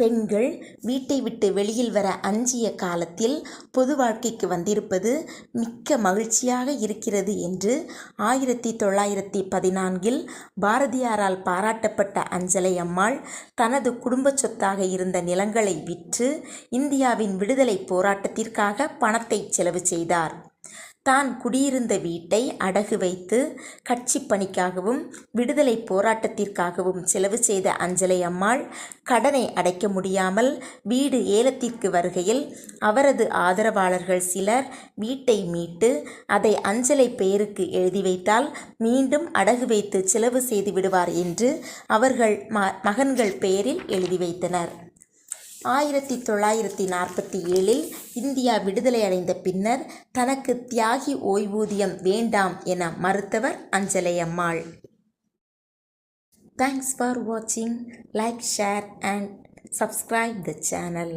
பெண்கள் வீட்டை விட்டு வெளியில் வர அஞ்சிய காலத்தில் பொது வாழ்க்கைக்கு வந்திருப்பது மிக்க மகிழ்ச்சியாக இருக்கிறது என்று 1914 பாரதியாரால் பாராட்டப்பட்ட அஞ்சலை அம்மாள் தனது குடும்ப சொத்தாக இருந்த நிலங்களை விற்று இந்தியாவின் விடுதலை போராட்டத்திற்காக பணத்தை செலவு செய்தார். தான் குடியிருந்த வீட்டை அடகு வைத்து கட்சி பணிக்காகவும் விடுதலை போராட்டத்திற்காகவும் செலவு செய்த அஞ்சலை அம்மாள் கடனை அடைக்க முடியாமல் வீடு ஏலத்திற்கு வருகையில் அவரது ஆதரவாளர்கள் சிலர் வீட்டை மீட்டு அதை அஞ்சலை பெயருக்கு எழுதி வைத்தால் மீண்டும் அடகு வைத்து செலவு செய்து விடுவார் என்று அவர்கள் மகன்கள் பெயரில் எழுதி வைத்தனர். 1947 இந்தியா விடுதலை அடைந்த பின்னர் தனக்கு தியாகி ஓய்வூதியம் வேண்டாம் என மறுத்தவர் அஞ்சலை அம்மாள். Thanks for watching. Like, share and subscribe the channel.